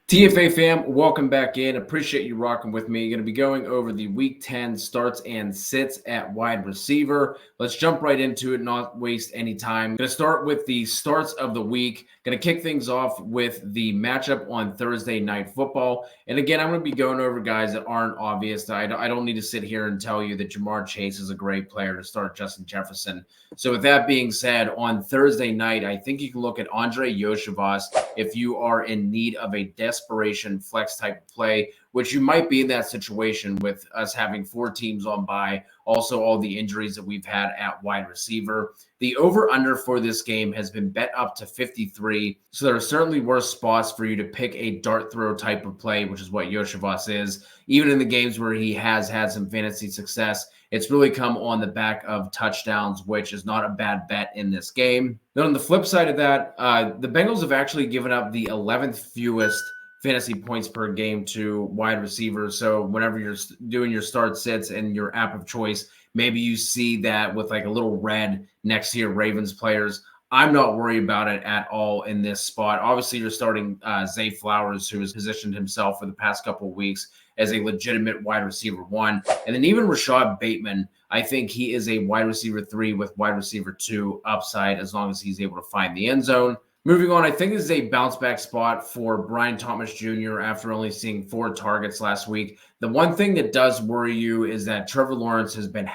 TFA fam, welcome back in. Appreciate you rocking with me. Going to be going over the Week 10 starts and sits at wide receiver. Let's jump right into it, not waste any time. Going to start with the starts of the week. Going to kick things off with the matchup on Thursday Night Football. And again, I'm going to be going over guys that aren't obvious. I don't need to sit here and tell you that Jamar Chase is a great player to start Justin Jefferson. So with that being said, on Thursday night, I think you can look at Andrei Iosivas if you are in need of a desperation flex type of play, which you might be in that situation with us having 4 teams on bye, also all the injuries that we've had at wide receiver. The over-under for this game has been bet up to 53, so there are certainly worse spots for you to pick a dart throw type of play, which is what Iosivas is. Even in the games where he has had some fantasy success, it's really come on the back of touchdowns, which is not a bad bet in this game. Then on the flip side of that, the Bengals have actually given up the 11th fewest fantasy points per game to wide receivers. So whenever you're doing your start sits and your app of choice, maybe you see that with like a little red next to your Ravens players. I'm not worried about it at all in this spot. Obviously, you're starting Zay Flowers, who has positioned himself for the past couple of weeks as a legitimate wide receiver 1. And then even Rashod Bateman, I think he is a wide receiver 3 with wide receiver 2 upside as long as he's able to find the end zone. Moving on, I think this is a bounce back spot for Brian Thomas Jr. after only seeing 4 targets last week. The one thing that does worry you is that Trevor Lawrence has been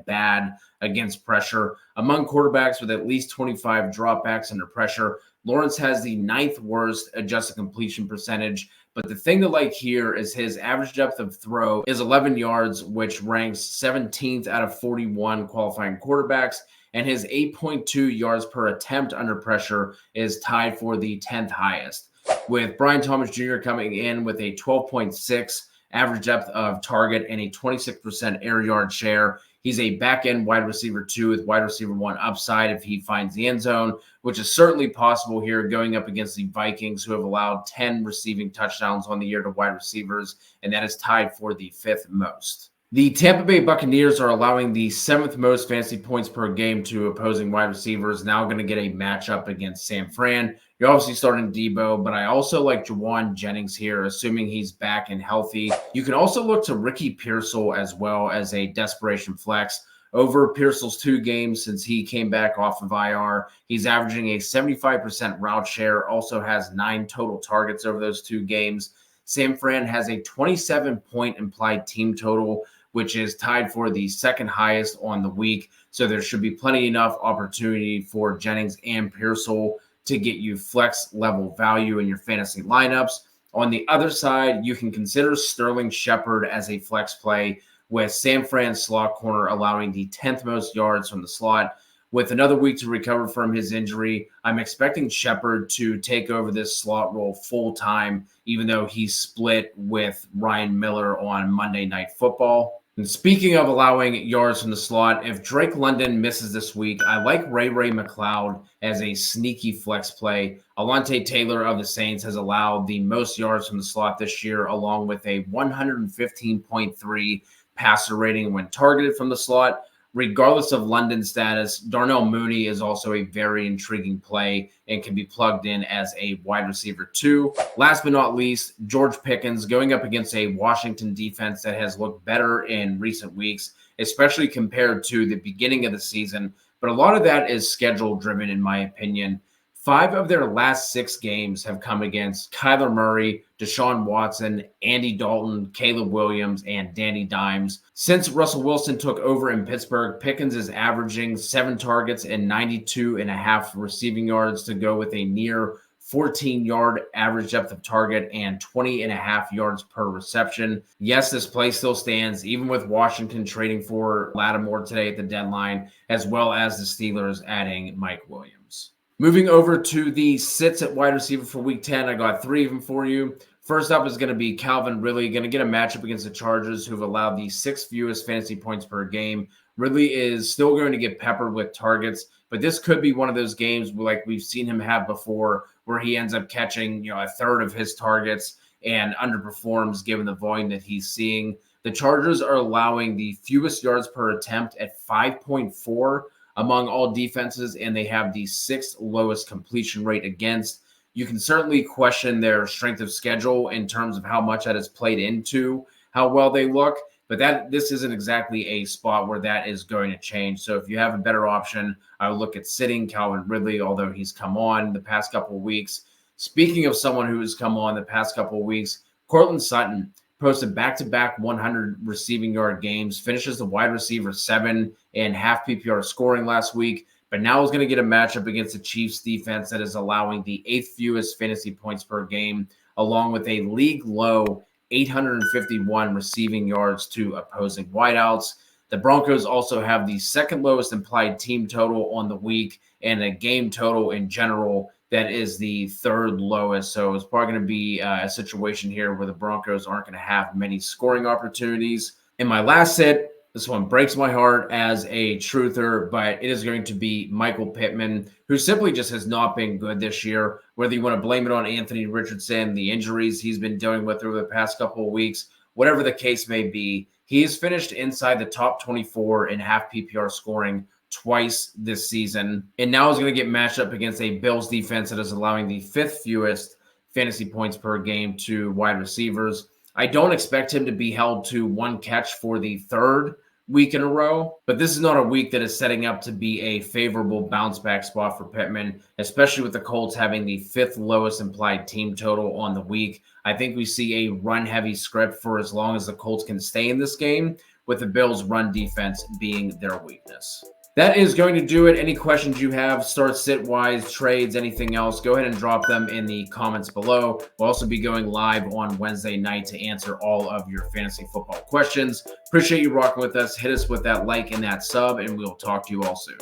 #bad against pressure. Among quarterbacks with at least 25 dropbacks under pressure, Lawrence has the 9th worst adjusted completion percentage. But the thing to like here is his average depth of throw is 11 yards, which ranks 17th out of 41 qualifying quarterbacks. And his 8.2 yards per attempt under pressure is tied for the 10th highest. With Brian Thomas Jr. coming in with a 12.6 average depth of target and a 26% air yard share, he's a back-end wide receiver 2 with wide receiver 1 upside if he finds the end zone, which is certainly possible here going up against the Vikings, who have allowed 10 receiving touchdowns on the year to wide receivers, and that is tied for the 5th most. The Tampa Bay Buccaneers are allowing the 7th most fantasy points per game to opposing wide receivers. Now going to get a matchup against San Fran. You're obviously starting Debo, but I also like Jauan Jennings here, assuming he's back and healthy. You can also look to Ricky Pearsall as well as a desperation flex. Over Pearsall's 2 games since he came back off of IR, he's averaging a 75% route share, also has 9 total targets over those 2 games. San Fran has a 27-point implied team total, which is tied for the 2nd highest on the week. So there should be plenty enough opportunity for Jennings and Pearsall to get you flex level value in your fantasy lineups. On the other side, you can consider Sterling Shephard as a flex play, with San Fran's slot corner allowing the 10th most yards from the slot. With another week to recover from his injury, I'm expecting Shephard to take over this slot role full time, even though he's split with Ryan Miller on Monday Night Football. And speaking of allowing yards from the slot, if Drake London misses this week, I like Ray McLoud as a sneaky flex play. Alontae Taylor of the Saints has allowed the most yards from the slot this year, along with a 115.3 passer rating when targeted from the slot. Regardless of London's status, Darnell Mooney is also a very intriguing play and can be plugged in as a wide receiver 2. Last but not least, George Pickens going up against a Washington defense that has looked better in recent weeks, especially compared to the beginning of the season. But a lot of that is schedule driven, in my opinion. 5 of their last 6 games have come against Kyler Murray, Deshaun Watson, Andy Dalton, Caleb Williams, and Danny Dimes. Since Russell Wilson took over in Pittsburgh, Pickens is averaging 7 targets and 92.5 receiving yards to go with a near 14-yard average depth of target and 20.5 yards per reception. Yes, this play still stands, even with Washington trading for Lattimore today at the deadline, as well as the Steelers adding Mike Williams. Moving over to the sits at wide receiver for Week 10, I got 3 of them for you. First up is going to be Calvin Ridley, going to get a matchup against the Chargers, who have allowed the 6th fewest fantasy points per game. Ridley is still going to get peppered with targets, but this could be one of those games like we've seen him have before, where he ends up catching a third of his targets and underperforms given the volume that he's seeing. The Chargers are allowing the fewest yards per attempt at 5.4 among all defenses, and they have the 6th lowest completion rate against. You can certainly question their strength of schedule in terms of how much that has played into how well they look, but this isn't exactly a spot where that is going to change. So if you have a better option, I would look at sitting Calvin Ridley, although he's come on the past couple of weeks. Speaking of someone who has come on the past couple of weeks, Courtland Sutton posted back-to-back 100 receiving yard games, finishes the wide receiver 7 and half PPR scoring last week, but now is going to get a matchup against the Chiefs defense that is allowing the 8th fewest fantasy points per game, along with a league low 851 receiving yards to opposing wideouts. The Broncos also have the second lowest implied team total on the week and a game total in general that is the third lowest. So it's probably going to be a situation here where the Broncos aren't going to have many scoring opportunities. In my last sit, this one breaks my heart as a truther, but it is going to be Michael Pittman, who simply just has not been good this year. Whether you want to blame it on Anthony Richardson, the injuries he's been dealing with over the past couple of weeks, whatever the case may be, he's finished inside the top 24 in half PPR scoring twice this season, and now is going to get matched up against a Bills defense that is allowing the 5th fewest fantasy points per game to wide receivers. I don't expect him to be held to one catch for the 3rd week in a row, but this is not a week that is setting up to be a favorable bounce back spot for Pittman, especially with the Colts having the 5th lowest implied team total on the week. I think we see a run heavy script for as long as the Colts can stay in this game, with the Bills run defense being their weakness. That is going to do it. Any questions you have, start sit wise, trades, anything else, go ahead and drop them in the comments below. We'll also be going live on Wednesday night to answer all of your fantasy football questions. Appreciate you rocking with us. Hit us with that like and that sub, and we'll talk to you all soon.